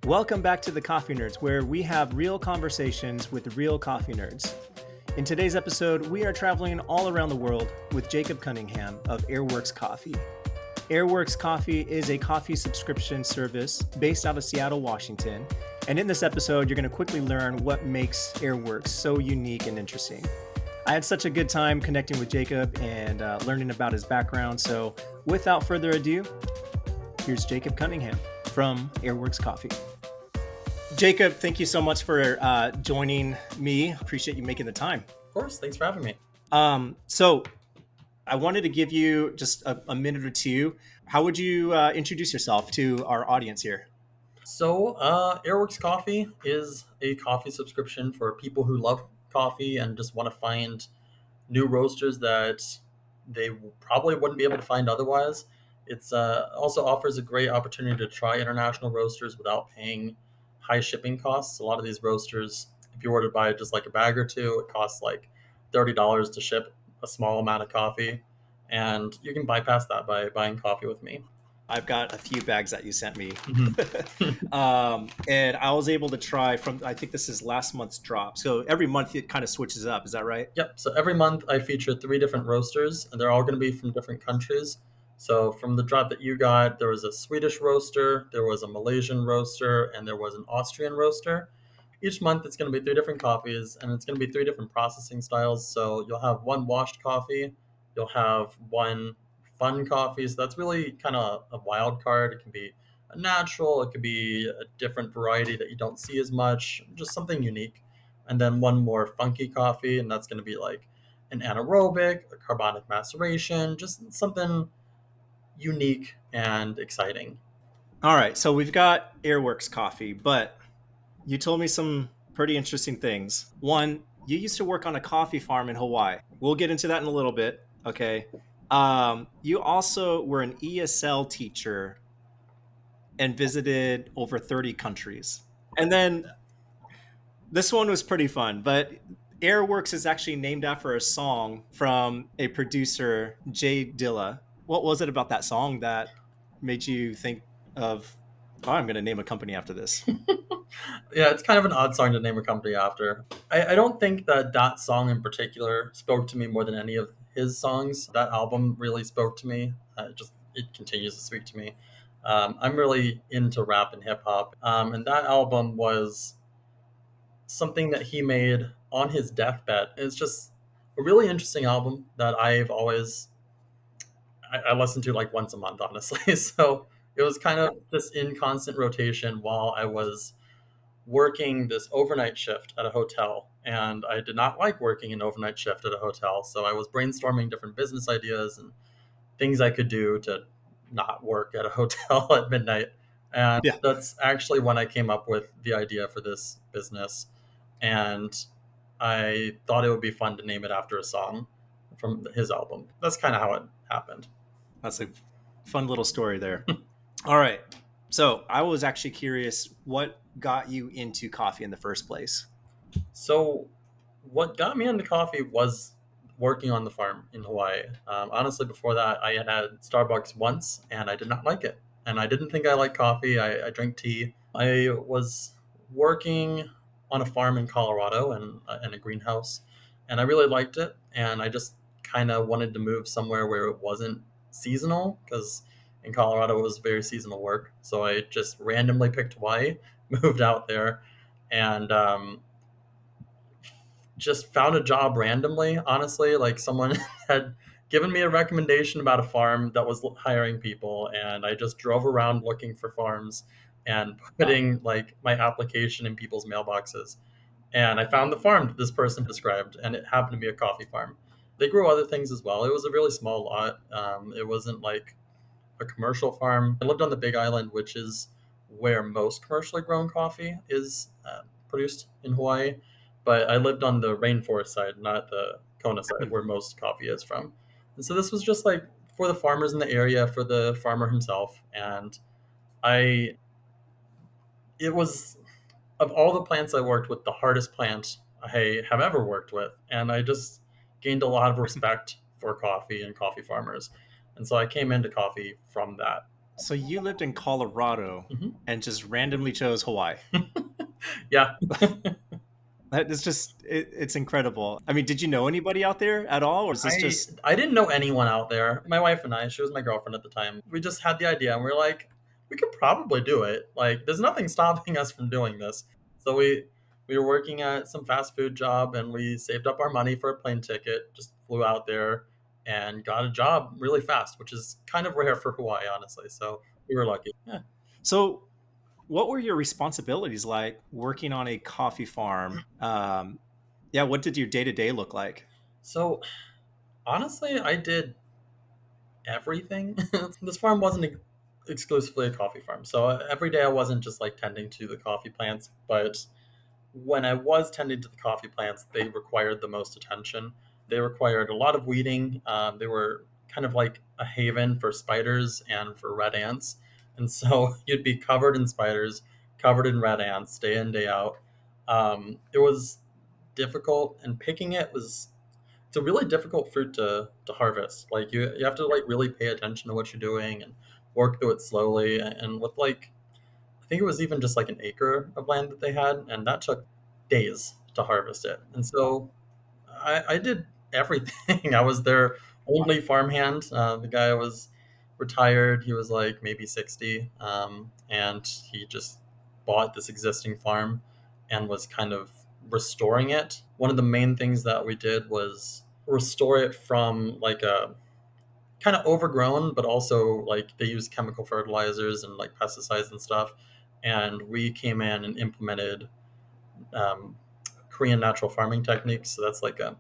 Welcome back to the Coffee Nerds, where we have real conversations with real coffee nerds. In today's episode, we are traveling all around the world with Jacob Cunningham of Airworks Coffee. Airworks Coffee is a coffee subscription service based out of Seattle, Washington. And in this episode, you're going to quickly learn what makes Airworks so unique and interesting. I had such a good time connecting with Jacob and learning about his background. So without further ado, here's Jacob Cunningham from Airworks Coffee. Jacob, thank you so much for joining me. Appreciate you making the time. Of course. Thanks for having me. So I wanted to give you just a minute or two. How would you introduce yourself to our audience here? So Airworks Coffee is a coffee subscription for people who love coffee and just want to find new roasters that they probably wouldn't be able to find otherwise. It's also offers a great opportunity to try international roasters without paying high shipping costs. A lot of these roasters, if you were to buy just like a bag or two, it costs like $30 to ship a small amount of coffee. And you can bypass that by buying coffee with me. I've got a few bags that you sent me. Mm-hmm. And I was able to try from, I think this is last month's drop. So every month it kind of switches up. Is that right? Yep. So every month I feature 3 different roasters, and they're all going to be from different countries. So from the drop that you got, there was a Swedish roaster, there was a Malaysian roaster, and there was an Austrian roaster. Each month it's going to be 3 different coffees, and it's going to be 3 different processing styles. So you'll have one washed coffee, you'll have one fun coffee. So that's really kind of a wild card. It can be a natural, it could be a different variety that you don't see as much, just something unique. And then one more funky coffee, and that's going to be like an anaerobic, a carbonic maceration, just something unique and exciting. All right. So we've got Airworks Coffee, but you told me some pretty interesting things. One, you used to work on a coffee farm in Hawaii. We'll get into that in a little bit. Okay. You also were an ESL teacher and visited over 30 countries. And then this one was pretty fun, but Airworks is actually named after a song from a producer, Jay Dilla. What was it about that song that made you think of, oh, I'm going to name a company after this? Yeah, it's kind of an odd song to name a company after. I don't think that song in particular spoke to me more than any of his songs. That album really spoke to me. It continues to speak to me. I'm really into rap and hip hop. And that album was something that he made on his deathbed. It's just a really interesting album that I listen to like once a month, honestly. So it was kind of just in constant rotation while I was working this overnight shift at a hotel. And I did not like working an overnight shift at a hotel. So I was brainstorming different business ideas and things I could do to not work at a hotel at midnight. And Yeah. that's actually when I came up with the idea for this business. And I thought it would be fun to name it after a song from his album. That's kind of how it happened. That's a fun little story there. All right. So I was actually curious, what got you into coffee in the first place? So what got me into coffee was working on the farm in Hawaii. Honestly, before that, I had Starbucks once and I did not like it. And I didn't think I liked coffee. I drank tea. I was working on a farm in Colorado and in a greenhouse, and I really liked it. And I just kind of wanted to move somewhere where it wasn't seasonal, because in Colorado it was very seasonal work. So I just randomly picked Hawaii, moved out there, and just found a job randomly. Honestly, like someone had given me a recommendation about a farm that was hiring people, and I just drove around looking for farms and putting like my application in people's mailboxes. And I found the farm that this person described, and it happened to be a coffee farm. They grew other things as well. It was a really small lot. It wasn't like a commercial farm. I lived on the Big Island, which is where most commercially grown coffee is produced in Hawaii. But I lived on the rainforest side, not the Kona side, where most coffee is from. And so this was just like for the farmers in the area, for the farmer himself. And it was, of all the plants I worked with, the hardest plant I have ever worked with. And I just gained a lot of respect for coffee and coffee farmers. And so I came into coffee from that. So you lived in Colorado Hmm. and just randomly chose Hawaii. Yeah. That is just it's incredible. I mean, did you know anybody out there at all, or is this I just I didn't know anyone out there. My wife and I, she was my girlfriend at the time. We just had the idea and we are like, we could probably do it. Like there's nothing stopping us from doing this. So we were working at some fast food job and we saved up our money for a plane ticket, just flew out there and got a job really fast, which is kind of rare for Hawaii, honestly. So we were lucky. yeah? So what were your responsibilities like working on a coffee farm? Yeah, what did your day to day look like? So honestly, I did everything. This farm wasn't exclusively a coffee farm. So every day I wasn't just like tending to the coffee plants, but when I was tending to the coffee plants, they required the most attention. They required a lot of weeding. They were kind of like a haven for spiders and for red ants. And so you'd be covered in spiders, covered in red ants day in, day out. It was difficult, and picking it was it's a really difficult fruit to harvest. Like you have to like really pay attention to what you're doing and work through it slowly. And with like I think it was even just like an acre of land that they had, and that took days to harvest it. And so I did everything. I was their only farmhand. The guy was retired. He was like maybe 60, and he just bought this existing farm and was kind of restoring it. One of the main things that we did was restore it from like a kind of overgrown, but also like they use chemical fertilizers and like pesticides and stuff. And we came in and implemented um, Korean natural farming techniques. So that's like a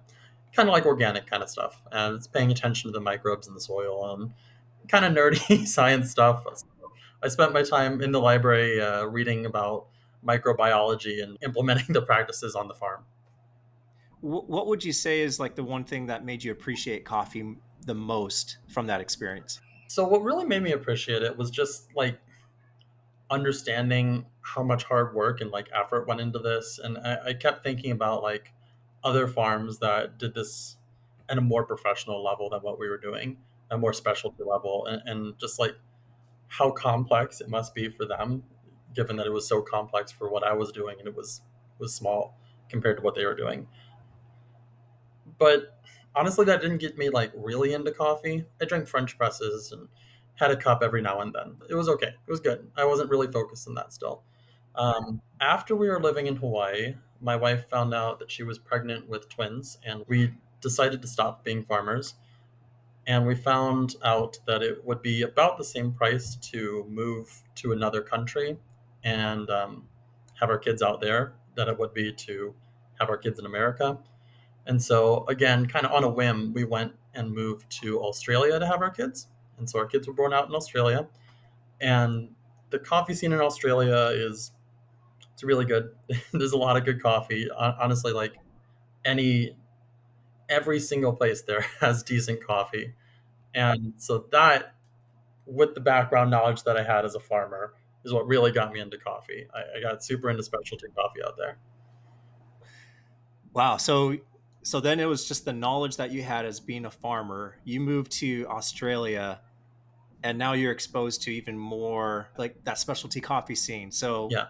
kind of like organic kind of stuff. And it's paying attention to the microbes in the soil and kind of nerdy science stuff. So I spent my time in the library reading about microbiology and implementing the practices on the farm. What would you say is like the one thing that made you appreciate coffee the most from that experience? So what really made me appreciate it was just like understanding how much hard work and like effort went into this. And I kept thinking about like other farms that did this at a more professional level than what we were doing, a more specialty level, and just like how complex it must be for them, given that it was so complex for what I was doing and it was small compared to what they were doing. But honestly, that didn't get me like really into coffee. I drank French presses and had a cup every now and then. It was okay. It was good. I wasn't really focused on that still. After we were living in Hawaii, my wife found out that she was pregnant with twins, and we decided to stop being farmers. And we found out that it would be about the same price to move to another country and have our kids out there that it would be to have our kids in America. And so, again, kind of on a whim, we went and moved to Australia to have our kids. And so our kids were born out in Australia. And the coffee scene in Australia is it's really good. There's a lot of good coffee. Honestly, like any every single place there has decent coffee. And so that with the background knowledge that I had as a farmer is what really got me into coffee. I got super into specialty coffee out there. Wow. So then it was just the knowledge that you had as being a farmer. You moved to Australia and now you're exposed to even more like that specialty coffee scene. So Yeah.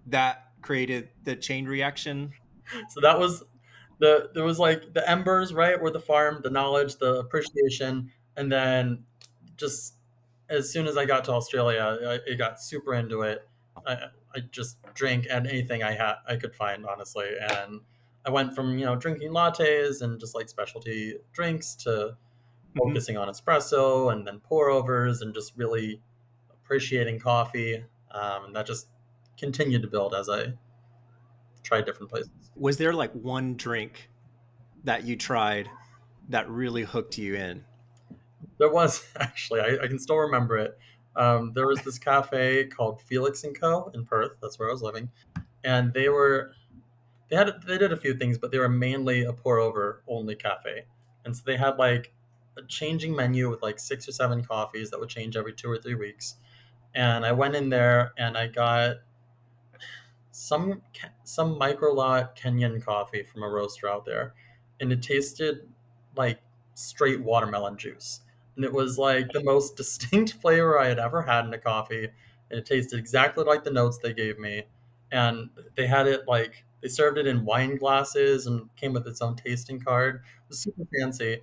that created the chain reaction. So that was there was like the embers, right? Were the farm, the knowledge, the appreciation, and then just as soon as I got to Australia, I got super into it. I just drank at anything I could find, honestly, and I went from drinking lattes and just like specialty drinks to Mhm. focusing on espresso and then pour overs and just really appreciating coffee. And that just continued to build as I tried different places. Was there like one drink that you tried that really hooked you in? There was actually, I can still remember it. There was this cafe called Felix and Co. in Perth. That's where I was living, and they did a few things, but they were mainly a pour over only cafe, and so they had like a changing menu with like 6 or 7 coffees that would change every 2 or 3 weeks. And I went in there and I got some micro lot Kenyan coffee from a roaster out there, and it tasted like straight watermelon juice. and it was like the most distinct flavor I had ever had in a coffee. And it tasted exactly like the notes they gave me. And they had it like they served it in wine glasses and came with its own tasting card. It was super fancy.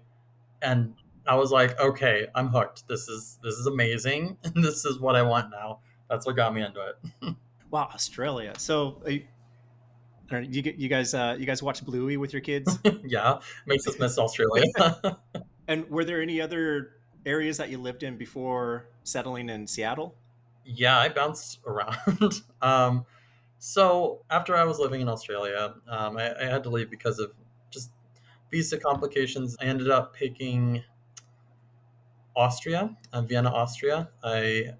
And I was like, okay, I'm hooked. This is amazing. And this is what I want now. That's what got me into it. Wow, Australia. So, I don't know, you guys watch Bluey with your kids? Yeah, makes us miss Australia. And were there any other areas that you lived in before settling in Seattle? Yeah, I bounced around. So after I was living in Australia, I had to leave because of just visa complications. I ended up picking Austria, Vienna, Austria. I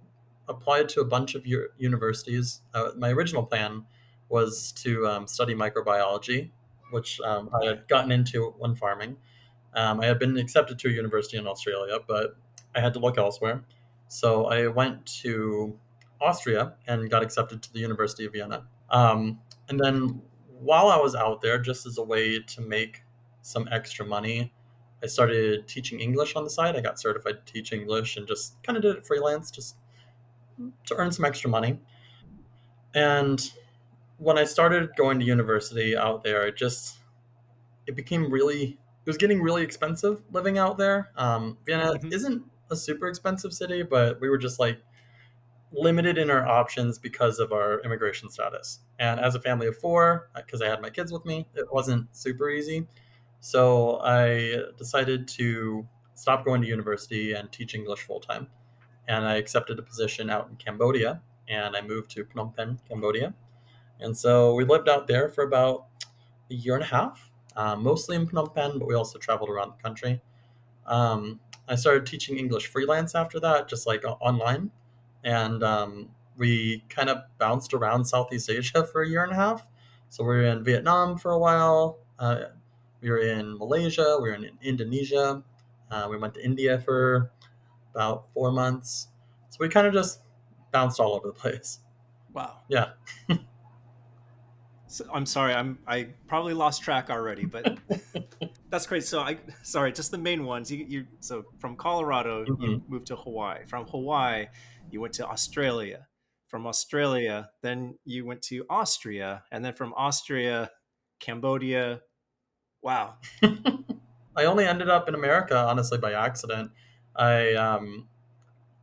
applied to a bunch of universities. My original plan was to study microbiology, which I Okay. had gotten into when farming. I had been accepted to a university in Australia, but I had to look elsewhere. So I went to Austria and got accepted to the University of Vienna. And then while I was out there, just as a way to make some extra money, I started teaching English on the side. I got certified to teach English and just kind of did it freelance just to earn some extra money. And when I started going to university out there, it became really it was getting really expensive living out there. Vienna Hmm. isn't a super expensive city, but we were just like limited in our options because of our immigration status. And as a family of four, because I had my kids with me, it wasn't super easy. So I decided to stop going to university and teach English full time. And I accepted a position out in Cambodia, and I moved to Phnom Penh, Cambodia. And so we lived out there for about a year and a half, mostly in Phnom Penh, but we also traveled around the country. I started teaching English freelance after that, just like online. And we kind of bounced around Southeast Asia for a year and a half. So we were in Vietnam for a while. We were in Malaysia. We were in Indonesia. We went to India for about 4 months. So we kind of just bounced all over the place. Wow. Yeah. So, I'm sorry, I probably lost track already, but that's great. So sorry, just the main ones. You so from Colorado you Mhm. moved to Hawaii. From Hawaii you went to Australia. From Australia then you went to Austria, and then from Austria, Cambodia. Wow. I only ended up in America honestly by accident. I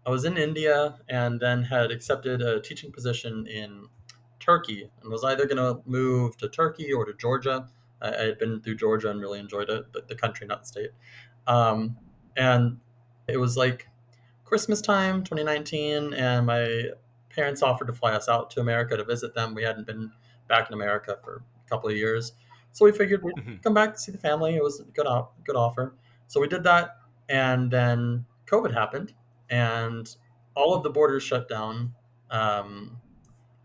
I was in India and then had accepted a teaching position in Turkey and was either going to move to Turkey or to Georgia. I had been through Georgia and really enjoyed it, the country, not the state. Um, and it was like Christmas time, 2019, and my parents offered to fly us out to America to visit them. We hadn't been back in America for a couple of years, so we figured we'd Hmm. come back to see the family. It was a good offer, so we did that. And then COVID happened, and all of the borders shut down. Um,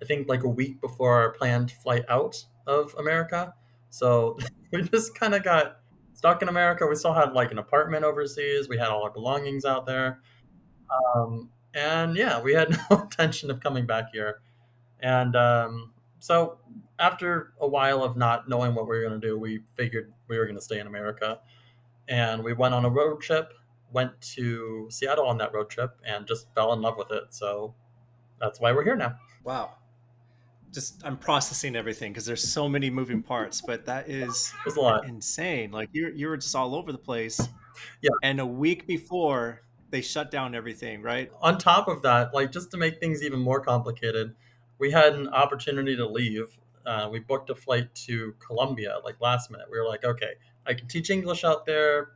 I think like a week before our planned flight out of America. So we just kind of got stuck in America. We still had like an apartment overseas. We had all our belongings out there. And yeah, we had no intention of coming back here. And so after a while of not knowing what we were going to do, we figured we were going to stay in America. And we went on a road trip, went to Seattle on that road trip, and just fell in love with it. So that's why we're here now. Wow. Just I'm processing everything because there's so many moving parts, but that is It was a lot. insane. Like you were just all over the place, Yeah. and a week before they shut down everything, right? On top of that, like just to make things even more complicated, we had an opportunity to leave. We booked a flight to Colombia like last minute. We were like, okay, I can teach English out there.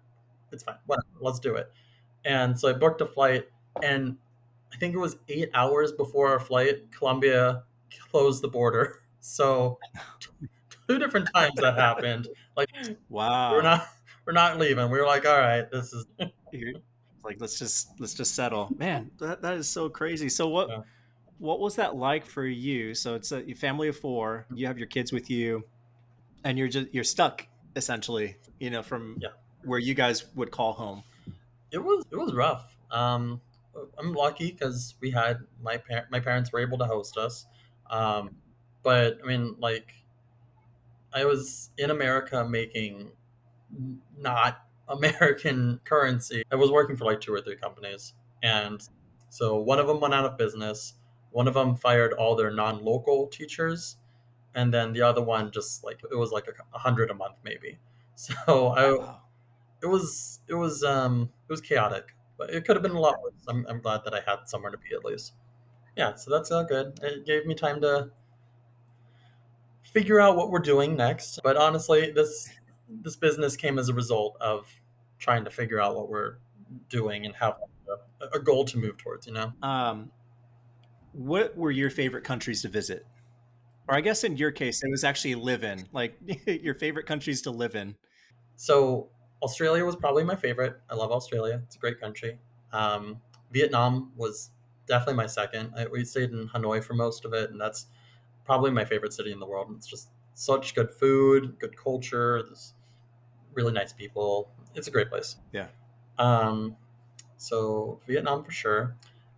It's fine. Whatever. Let's do it. And so I booked a flight, and I think it was 8 hours before our flight, Colombia closed the border. So two different times that happened. Like we're Wow. not we're not leaving. We were like, all right, this is You're- like let's just settle. Man, that is so crazy. So yeah. what was that like for you? So it's a family of four. You have your kids with you, and you're stuck essentially. From Yeah. where you guys would call home. It was rough. I'm lucky because we had my parents were able to host us, um, but I mean, like I was in America making not American currency. I was working for like two or three companies. And so one of them went out of business. One of them fired all their non-local teachers, and then the other one just like it was like 100 a month maybe. So Wow. it was chaotic, but it could have been a lot worse. I'm glad that I had somewhere to be at least. Yeah, so that's all good. It gave me time to figure out what we're doing next. But honestly, this business came as a result of trying to figure out what we're doing and have a goal to move towards. You know. Um, what were your favorite countries to visit? Or I guess in your case, it was actually live in, like your favorite countries to live in. So Australia was probably my favorite. I love Australia. It's a great country. Vietnam was definitely my second. We stayed in Hanoi for most of it, and that's probably my favorite city in the world. It's just such good food, good culture. There's really nice people. It's a great place. Yeah. Um, so Vietnam for sure.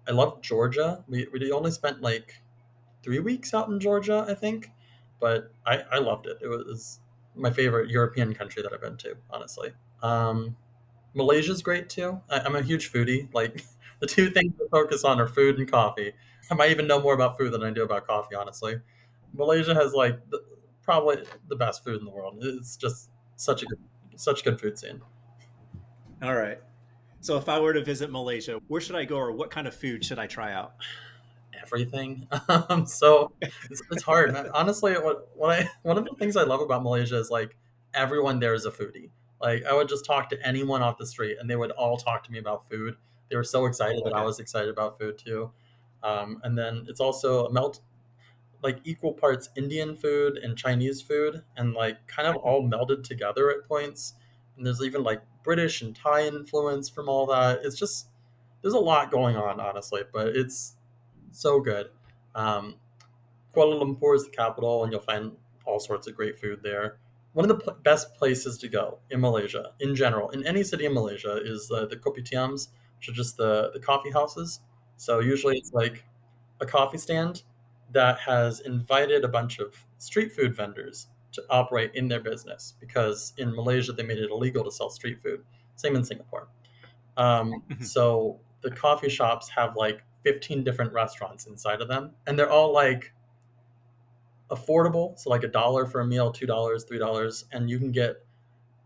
I love Georgia. We only spent like 3 weeks out in Georgia, I think, but I loved it. It was my favorite European country that I've been to, honestly. Um, Malaysia's great too. I'm a huge foodie. Like the two things I focus on are food and coffee. I might even know more about food than I do about coffee, honestly. Malaysia has like probably the best food in the world. It's just such good food scene. All right. So if I were to visit Malaysia, where should I go or what kind of food should I try out? Everything. So it's hard. Honestly, one of the things I love about Malaysia is like everyone there is a foodie. Like I would just talk to anyone off the street, and they would all talk to me about food. They were so excited that I Okay. was excited about food too. And then it's also a melt like equal parts Indian food and Chinese food, and like kind of all Mhm. melded together at points. And there's even like British and Thai influence from all that. It's just there's a lot going on, honestly, but it's so good. Um, Kuala Lumpur is the capital, and you'll find all sorts of great food there. One of the best places to go in Malaysia, in general, in any city in Malaysia, is the kopitiams, which are just the coffee houses. So usually it's like a coffee stand that has invited a bunch of street food vendors to operate in their business because in Malaysia they made it illegal to sell street food. Same in Singapore. Mhm. So the coffee shops have like 15 different restaurants inside of them, and they're all like affordable. So like $1 for a meal, $2, $3, and you can get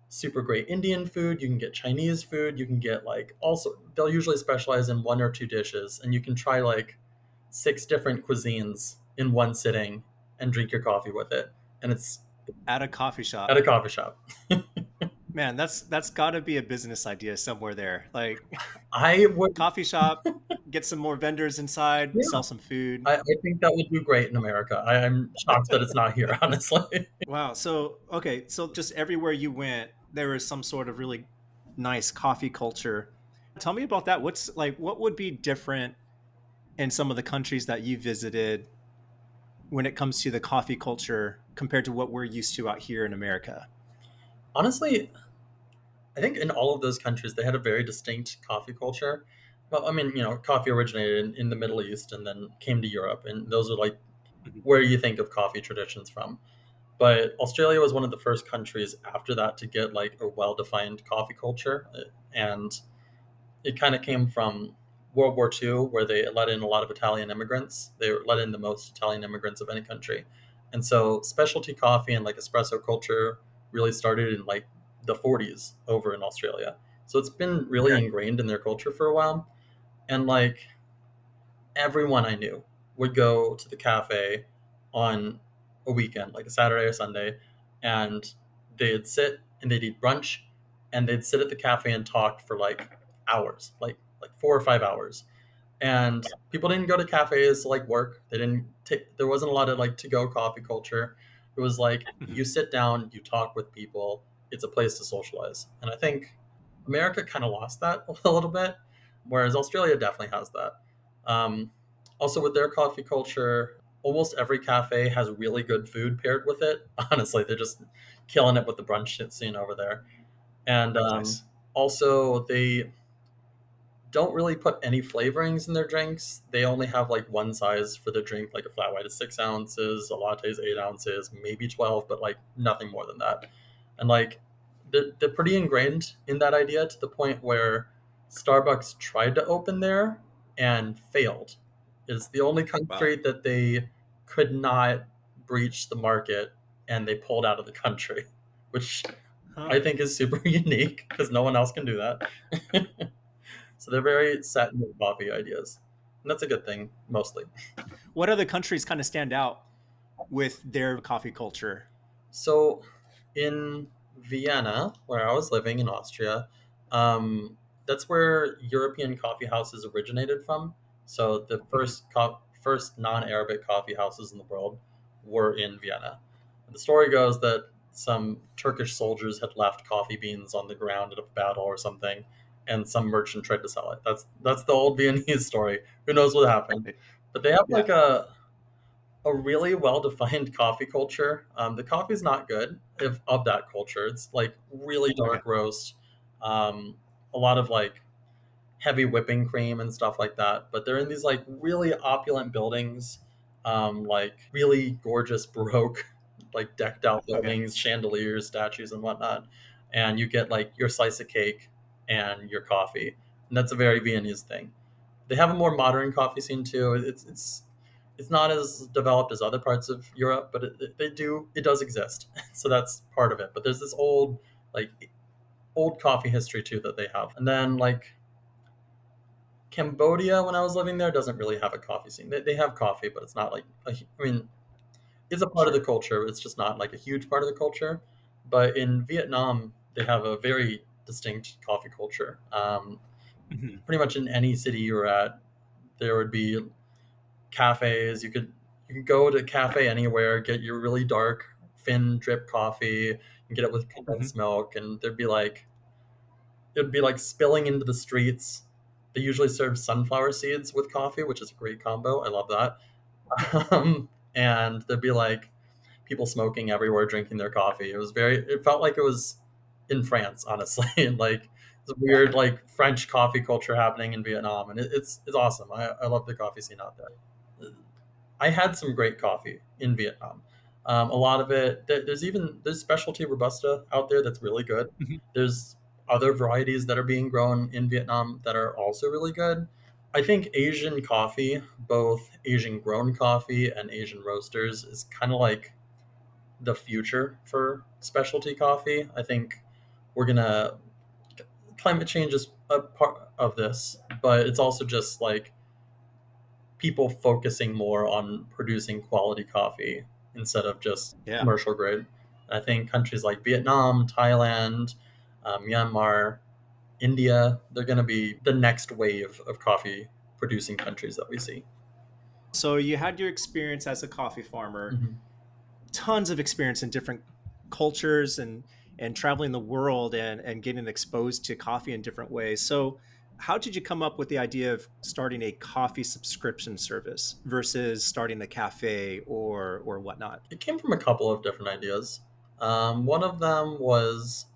super great Indian food. You can get Chinese food. You can get like also they'll usually specialize in one or two dishes, and you can try like six different cuisines in one sitting and drink your coffee with it. And it's At a coffee at a shop. coffee shop. Man, that's got to be a business idea somewhere there. Like I would, coffee shop, get some more vendors inside, yeah, sell some food. I think that would do great in America. I'm shocked that it's not here, honestly. Wow. So, okay. So, just everywhere you went, there was some sort of really nice coffee culture. Tell me about that. What's like, what would be different in some of the countries that you visited when it comes to the coffee culture compared to what we're used to out here in America? Honestly, I think in all of those countries they had a very distinct coffee culture. Well, I mean, coffee originated in the Middle East and then came to Europe, and those are like Mhm. where you think of coffee traditions from. But Australia was one of the first countries after that to get like a well-defined coffee culture, and it kind of came from World War II, where they let in a lot of Italian immigrants. They let in the most Italian immigrants of any country, and so specialty coffee and like espresso culture really started in like the 40s over in Australia. So it's been really ingrained in their culture for a while, and like everyone I knew would go to the cafe on a weekend, like a Saturday or Sunday, and they'd sit and they'd eat brunch, and they'd sit at the cafe and talk for like hours, like 4 or 5 hours. And people didn't go to cafes to like work. They didn't take. There wasn't a lot of like to go coffee culture. It was like you Mhm. sit down, you talk with people. It's a place to socialize, and I think America kind of lost that a little bit, whereas Australia definitely has that. Um, Also, with their coffee culture, almost every cafe has really good food paired with it. Honestly, they're just killing it with the brunch scene over there. And Nice. also, they don't really put any flavorings in their drinks. They only have like one size for the drink, like a flat white is 6 ounces, a latte is 8 ounces, maybe 12, but like nothing more than that. And like they're pretty ingrained in that idea to the point where Starbucks tried to open there and failed. It's the only Wow. country that they could not breach the market, and they pulled out of the country, which Huh. I think is super unique because no one else can do that. So they're very set in their coffee ideas, and that's a good thing mostly. What other countries kind of stand out with their coffee culture? So in Vienna, where I was living in Austria, that's where European coffee houses originated from. So the Mhm. first non-Arabic coffee houses in the world were in Vienna. And the story goes that some Turkish soldiers had left coffee beans on the ground at a battle or something, and some merchant tried to sell it. That's the old Viennese story. Who knows what happened? But they have Yeah. like a really well defined coffee culture. The coffee's not good if of that culture. It's like really Okay. dark roast, um, a lot of like heavy whipping cream and stuff like that. But they're in these like really opulent buildings, like really gorgeous Baroque, like decked out Okay. buildings, chandeliers, statues, and whatnot. And you get like your slice of cake and your coffee, and that's a very Viennese thing. They have a more modern coffee scene too. It's not as developed as other parts of Europe, but it does exist. So that's part of it. But there's this like old coffee history too that they have. And then like Cambodia, when I was living there, doesn't really have a coffee scene. They have coffee, but it's not like I mean, it's a part of the Sure. culture. It's just not like a huge part of the culture. But in Vietnam, they have a very distinct coffee culture. Mhm. Pretty much in any city you're at, there would be cafes. You could go to a cafe anywhere, get your really dark fin drip coffee, and get it with Mhm. condensed milk, and it'd be like spilling into the streets. They usually serve sunflower seeds with coffee, which is a great combo. I love that. And there'd be like people smoking everywhere, drinking their coffee. It felt like it was in France, honestly, and like this Yeah. weird like French coffee culture happening in Vietnam, and it's awesome. I love the coffee scene out there. I had some great coffee in Vietnam. A lot of it, there's specialty robusta out there that's really good. Mhm. There's other varieties that are being grown in Vietnam that are also really good. I think Asian coffee, both Asian grown coffee and Asian roasters, is kind of like the future for specialty coffee. I think we're gonna climate change is a part of this, but it's also just like people focusing more on producing quality coffee instead of just Yeah. commercial grade. I think countries like Vietnam, Thailand, Myanmar, India, they're going to be the next wave of coffee producing countries that we see. So you had your experience as a coffee farmer, Mhm. tons of experience in different cultures and traveling the world and getting exposed to coffee in different ways. So how did you come up with the idea of starting a coffee subscription service versus starting a cafe or whatnot? It came from a couple of different ideas. One of them was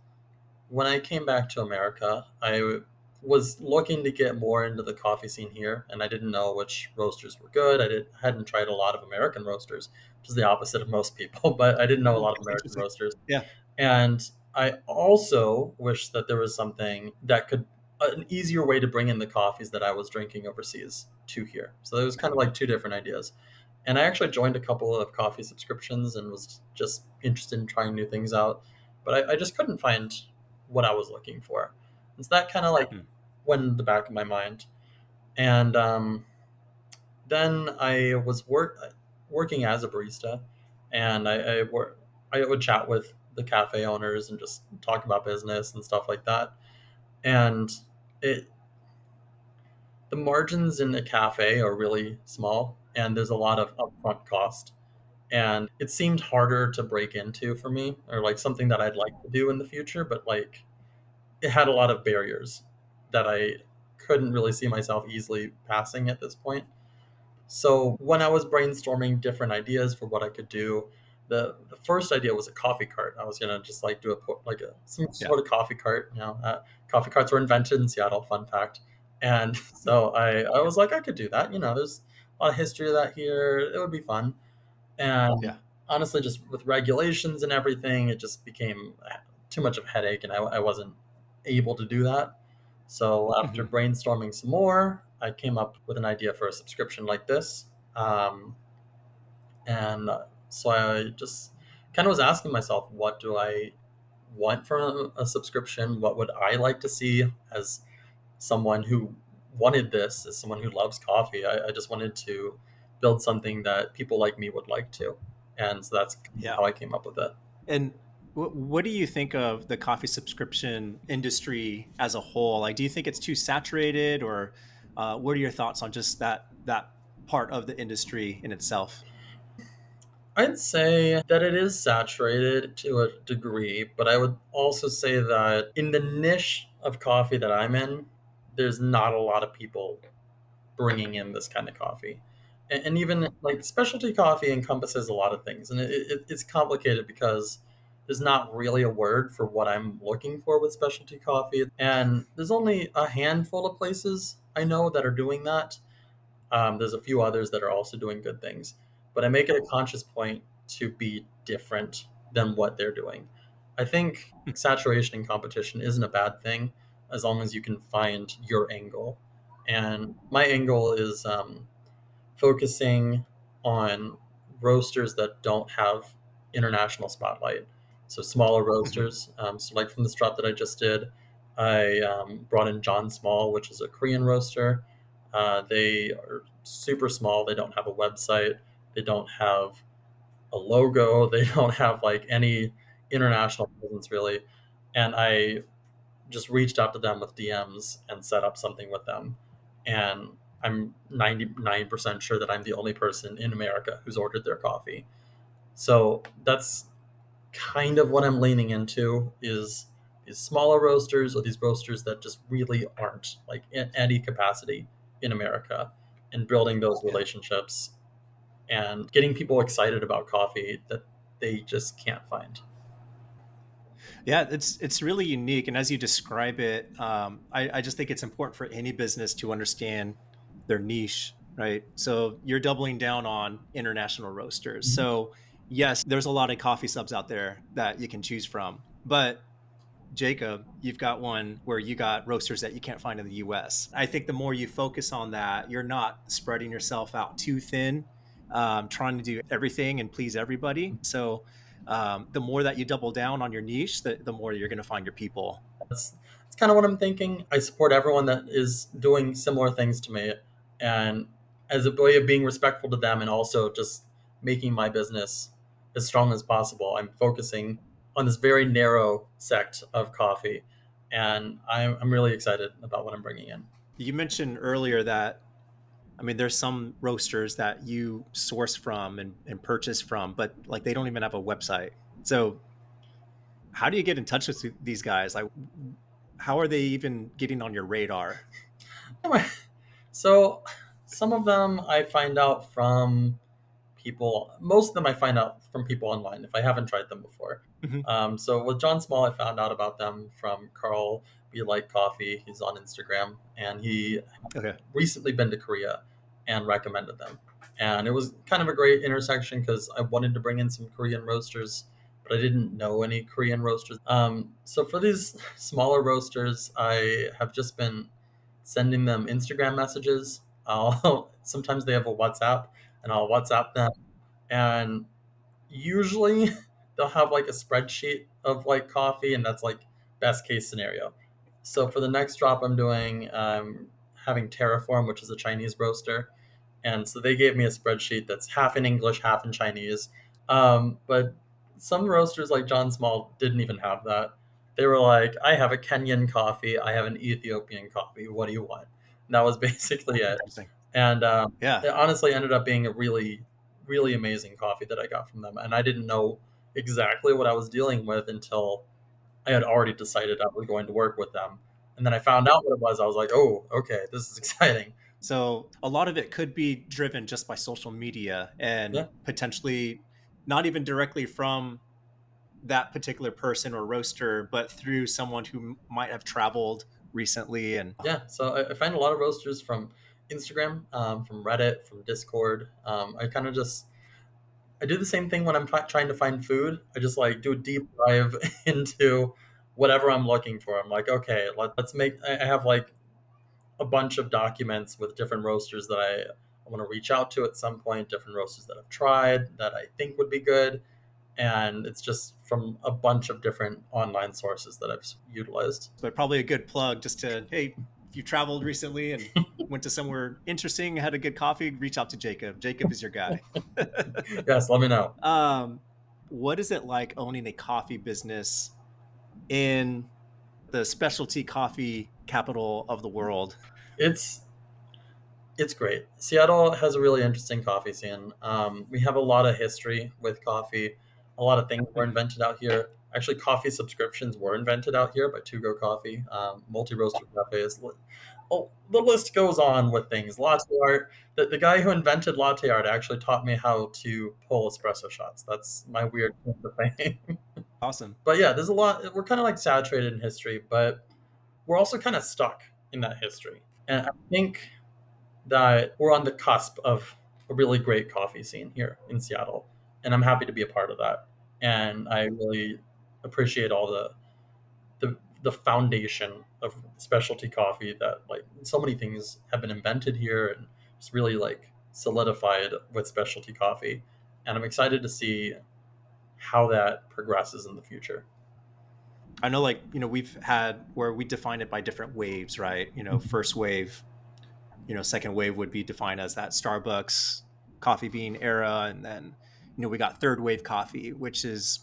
when I came back to America, I was looking to get more into the coffee scene here, and I didn't know which roasters were good. Hadn't tried a lot of American roasters, which is the opposite of most people, but I didn't know a lot of American Interesting. roasters. Yeah. And I also wish that there was something that could an easier way to bring in the coffees that I was drinking overseas to here. So there was kind of like two different ideas. And I actually joined a couple of coffee subscriptions and was just interested in trying new things out. But I just couldn't find what I was looking for. And so that kind of like Hmm. went in the back of my mind. And then I was working as a barista, and I would chat with the cafe owners and just talk about business and stuff like that. And it the margins in a cafe are really small, and there's a lot of upfront cost. And it seemed harder to break into for me, or like something that I'd like to do in the future, but like it had a lot of barriers that I couldn't really see myself easily passing at this point. So when I was brainstorming different ideas for what I could do, the first idea was a coffee cart. I was gonna just like do some Yeah. sort of coffee cart. Coffee carts were invented in Seattle. Fun fact. And so I was like, I could do that. There's a lot of history of that here. It would be fun. And Yeah. honestly, just with regulations and everything, it just became too much of a headache, and I wasn't able to do that. So after Mhm. brainstorming some more, I came up with an idea for a subscription like this. And so I just kind of was asking myself, what do I want from a subscription? What would I like to see as someone who wanted this, as someone who loves coffee? I just wanted to build something that people like me would like to. And so that's kind of Yeah. how I came up with it. And what do you think of the coffee subscription industry as a whole? Like, do you think it's too saturated, or what are your thoughts on just that part of the industry in itself? I'd say that it is saturated to a degree, but I would also say that in the niche of coffee that I'm in, there's not a lot of people bringing in this kind of coffee. And even like specialty coffee encompasses a lot of things, and it's complicated because there's not really a word for what I'm looking for with specialty coffee. And there's only a handful of places I know that are doing that. There's a few others that are also doing good things, but I make it a conscious point to be different than what they're doing. I think saturation and competition isn't a bad thing as long as you can find your angle. And my angle is focusing on roasters that don't have international spotlight. So smaller Mhm. roasters. So like from this drop that I just did, I brought in John Small, which is a Korean roaster. They are super small. They don't have a website. They don't have a logo. They don't have like any international presence really. And I just reached out to them with DMs and set up something with them. And I'm 99% sure that I'm the only person in America who's ordered their coffee. So that's kind of what I'm leaning into is these smaller roasters or these roasters that just really aren't like in any capacity in America, and building those Yeah. relationships and getting people excited about coffee that they just can't find. Yeah, it's really unique, and as you describe it, I just think it's important for any business to understand their niche, right? So you're doubling down on international roasters. Mhm. So yes, there's a lot of coffee subs out there that you can choose from, but Jacob, you've got one where you got roasters that you can't find in the US. I think the more you focus on that, you're not spreading yourself out too thin, trying to do everything and please everybody. So the more that you double down on your niche, the more you're going to find your people. That's kind of what I'm thinking. I support everyone that is doing similar things to me, and as a way of being respectful to them, and also just making my business as strong as possible, I'm focusing on this very narrow sect of coffee, and I'm really excited about what I'm bringing in. You mentioned earlier that, I mean, there's some roasters that you source from and purchase from, but like they don't even have a website. So how do you get in touch with these guys? Like, how are they even getting on your radar? So some of them I find out from people. Most of them I find out from people online if I haven't tried them before. Mhm. So with John Small, I found out about them from Carl Be Like Coffee. He's on Instagram, and he Okay. recently been to Korea and recommended them. And it was kind of a great intersection because I wanted to bring in some Korean roasters, but I didn't know any Korean roasters. So for these smaller roasters, I have just been sending them Instagram messages. I'll sometimes they have a WhatsApp, and I'll WhatsApp them, and usually they'll have like a spreadsheet of like coffee, and that's like best case scenario. So for the next drop I'm doing, having Terraform, which is a Chinese roaster, and so they gave me a spreadsheet that's half in English, half in Chinese. But some roasters like John Small didn't even have that. They were like, I have a Kenyan coffee, I have an Ethiopian coffee, what do you want? And that was basically it. Interesting. And Yeah. it honestly ended up being a really, really amazing coffee that I got from them. And I didn't know exactly what I was dealing with until I had already decided I was going to work with them. And then I found out what it was. I was like, oh, okay, this is exciting. So a lot of it could be driven just by social media and Yeah. potentially not even directly from that particular person or roaster, but through someone who might have traveled recently. And Yeah, so I find a lot of roasters from Instagram, from Reddit, from Discord. I kind of just I do the same thing when I'm trying to find food. I just like do a deep dive into whatever I'm looking for. I'm like, okay, let's make. I have like a bunch of documents with different roasters that I want to reach out to at some point. Different roasters that I've tried that I think would be good, and it's just from a bunch of different online sources that I've utilized. But probably a good plug just to, hey, if you traveled recently and went to somewhere interesting, had a good coffee, reach out to Jacob. Jacob is your guy. Yes, let me know. um, what is it like owning a coffee business in the specialty coffee capital of the world? It's it's great. Seattle has a really interesting coffee scene. We have a lot of history with coffee. A lot of things were Mhm. invented out here. Actually, coffee subscriptions were invented out here by To Go Coffee, multi roaster cafes. Oh, the list goes on with things. Latte art. The guy who invented latte art actually taught me how to pull espresso shots. That's my weird claim to fame. Awesome. But yeah, there's a lot. We're kind of like saturated in history, but we're also kind of stuck in that history. And I think that we're on the cusp of a really great coffee scene here in Seattle, and I'm happy to be a part of that. And I really appreciate all the foundation of specialty coffee that like so many things have been invented here and just really like solidified with specialty coffee. And I'm excited to see how that progresses in the future. I know, like, we've had where we define it by different waves, right? First wave, second wave would be defined as that Starbucks coffee bean era. And then, we got third wave coffee, which is,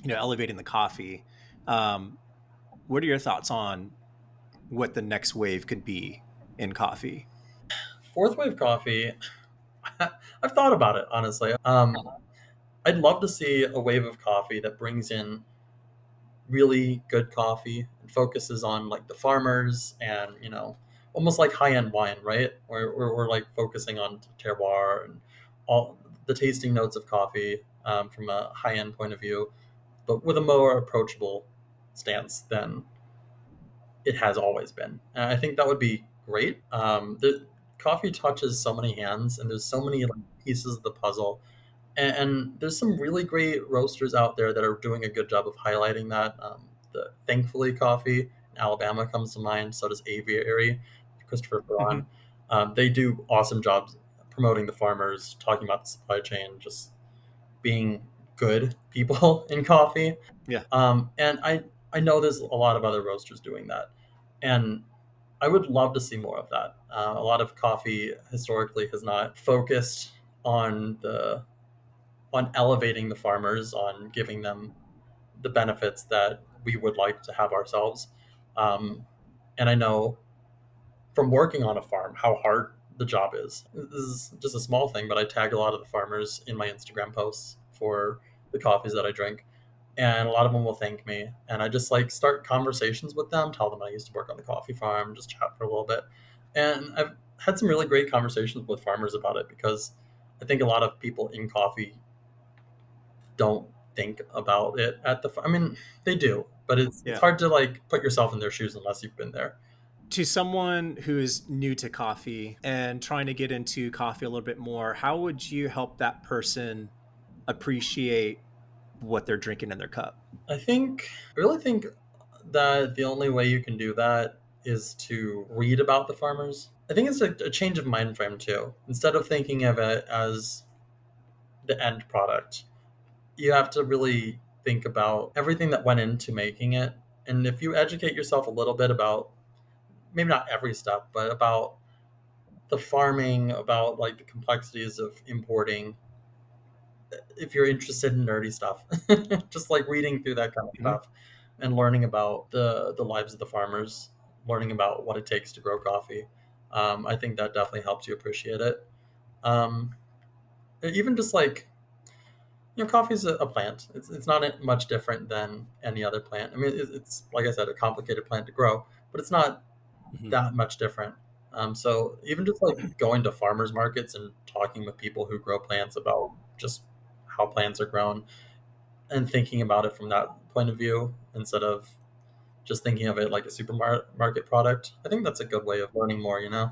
elevating the coffee. Um, what are your thoughts on what the next wave could be in coffee? Fourth wave coffee, I've thought about it honestly. I'd love to see a wave of coffee that brings in really good coffee and focuses on like the farmers and almost like high-end wine, right, where we're like focusing on terroir and all the tasting notes of coffee, from a high-end point of view, but with a more approachable stance than it has always been. And I think that would be great. The coffee touches so many hands and there's so many like pieces of the puzzle, and there's some really great roasters out there that are doing a good job of highlighting that. The Thankfully Coffee in Alabama comes to mind. So does Aviary, Christopher Mm-hmm. Braun. They do awesome jobs promoting the farmers, talking about the supply chain, just being good people in coffee. Yeah. And I know there's a lot of other roasters doing that, and I would love to see more of that. A lot of coffee historically has not focused on the on elevating the farmers, on giving them the benefits that we would like to have ourselves. Um, and I know from working on a farm how hard the job is. This is just a small thing, but I tag a lot of the farmers in my Instagram posts for the coffees that I drink. And a lot of them will thank me. And I just like start conversations with them, tell them I used to work on the coffee farm, just chat for a little bit. And I've had some really great conversations with farmers about it because I think a lot of people in coffee don't think about it at the. I mean, they do, but it's Yeah. hard to like put yourself in their shoes unless you've been there. To someone who is new to coffee and trying to get into coffee a little bit more, how would you help that person appreciate what they're drinking in their cup? I really think that the only way you can do that is to read about the farmers. I think it's a change of mind frame too. Instead of thinking of it as the end product, you have to really think about everything that went into making it. And if you educate yourself a little bit about maybe not every step, but about the farming, about like the complexities of importing, if you're interested in nerdy stuff, just like reading through that kind of Mm-hmm. stuff and learning about the lives of the farmers, learning about what it takes to grow coffee. I think that definitely helps you appreciate it. Um, Even just like coffee is a plant. It's not much different than any other plant. I mean, it's like I said, a complicated plant to grow, but it's not Mm-hmm. that much different. So even just like going to farmers markets and talking with people who grow plants about just how plants are grown and thinking about it from that point of view instead of just thinking of it like a supermarket product. I think that's a good way of learning more, you know?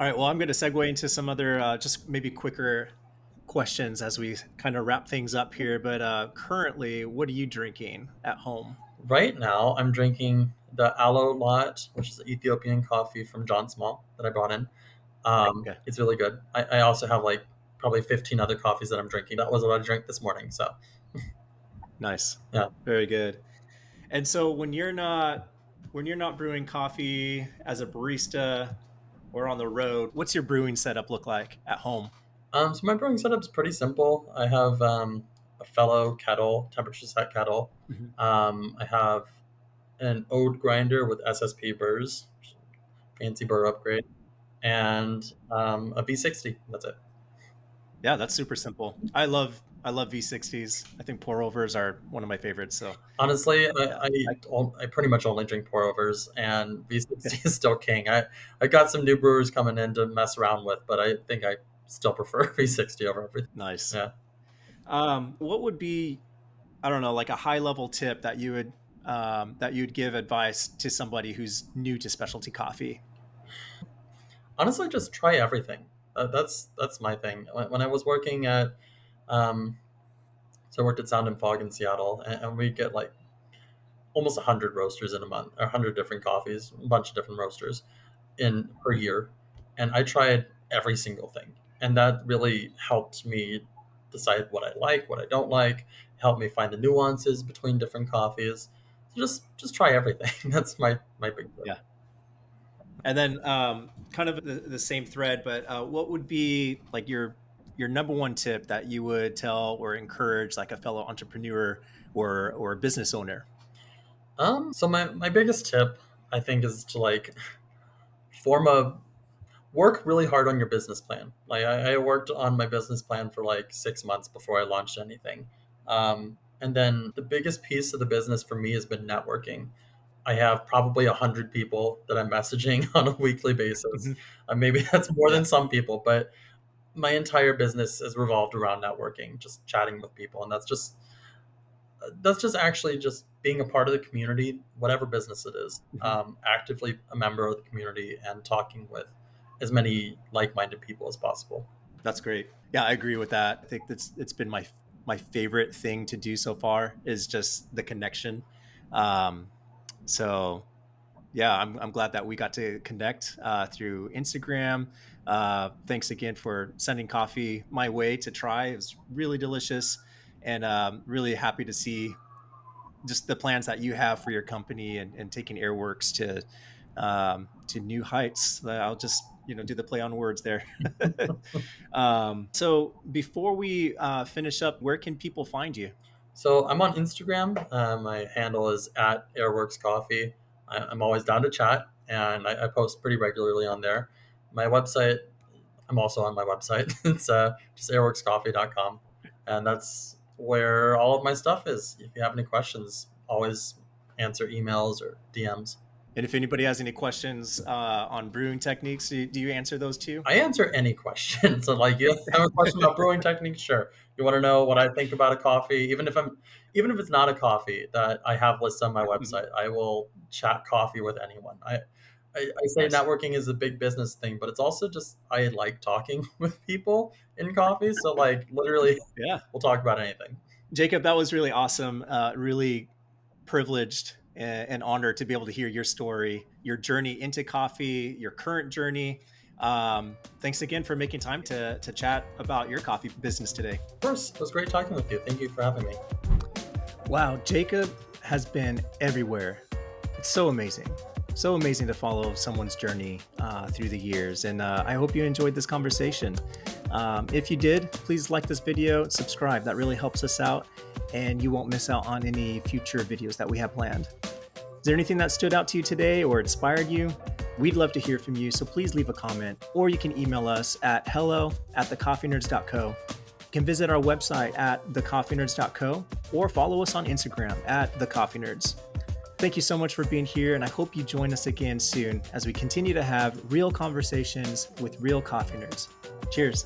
All right. Well, I'm going to segue into some other, just maybe quicker questions as we kind of wrap things up here. But currently, what are you drinking at home? Right now, I'm drinking the aloe lot, which is Ethiopian coffee from John Small that I brought in. Okay, It's really good. I also have like probably 15 other coffees that I'm drinking. That was what I drank this morning. So nice, yeah. very good. And so when you're not brewing coffee as a barista or on the road, what's your brewing setup look like at home? So my brewing setup's pretty simple. I have a fellow kettle, temperature set kettle. Mhm. I have an ode grinder with SSP burrs, fancy burr upgrade, and a V60. That's it. Yeah, that's super simple. I love V60s. I think pour overs are one of my favorites. So Honestly, yeah, I pretty much only drink pour overs, and V60 is still king. I got some new brewers coming in to mess around with, but I think I still prefer V60 over everything. nice. Yeah. What would be, I don't know, like a high level tip that you'd give advice to somebody who's new to specialty coffee? Honestly, just try everything. That's my thing. When I was working at, um, so I worked at Sound and Fog in Seattle, and we get like almost 100 roasters in a month, or 100 different coffees, a bunch of different roasters in per year, and I tried every single thing, and that really helped me decide what I like, what I don't like, helped me find the nuances between different coffees. So just try everything. That's my big tip. Yeah. And then kind of the same thread, but what would be like your number one tip that you would tell or encourage like a fellow entrepreneur or a business owner? So my biggest tip, I think, is to like form a work really hard on your business plan. Like I worked on my business plan for like 6 months before I launched anything. And then the biggest piece of the business for me has been networking. I have probably 100 people that I'm messaging on a weekly basis. Mhm. Maybe that's more Yeah. than some people, but my entire business is revolved around networking, just chatting with people, and that's just actually just being a part of the community, whatever business it is, Mhm. actively a member of the community and talking with as many like-minded people as possible. That's great. Yeah, I agree with that. I think it's been my favorite thing to do so far is just the connection. Um, so yeah, I'm glad that we got to connect through Instagram. Thanks again for sending coffee my way to try. It was really delicious, and really happy to see just the plans that you have for your company and taking Airworks to new heights. I'll just do the play on words there. So before we finish up, where can people find you? So I'm on Instagram. My handle is at Airworks Coffee. I'm always down to chat, and I post pretty regularly on there. My website, I'm also on my website. It's just airworkscoffee.com, and that's where all of my stuff is. If you have any questions, always answer emails or DMs. And if anybody has any questions on brewing techniques, do you answer those too? I answer any question. So, like, you have a question about brewing techniques? Sure. You want to know what I think about a coffee? Even if it's not a coffee that I have listed on my Mhm. website, I will chat coffee with anyone. I say Nice. networking is a big business thing, but it's also just I like talking with people in coffee. So, like, literally, Yeah. we'll talk about anything. Jacob, that was really awesome. Really privileged and honored to be able to hear your story, your journey into coffee, your current journey. Thanks again for making time to chat about your coffee business today. Of course, it was great talking with you. Thank you for having me. Wow, Jacob has been everywhere. It's so amazing. So amazing to follow someone's journey through the years. And I hope you enjoyed this conversation. If you did, please like this video, subscribe. That really helps us out. And you won't miss out on any future videos that we have planned. Is there anything that stood out to you today or inspired you? We'd love to hear from you, so please leave a comment, or you can email us at hello@thecoffeenerds.co. You can visit our website at thecoffeenerds.co or follow us on Instagram at thecoffeenerds. Thank you so much for being here, and I hope you join us again soon as we continue to have real conversations with real coffee nerds. Cheers.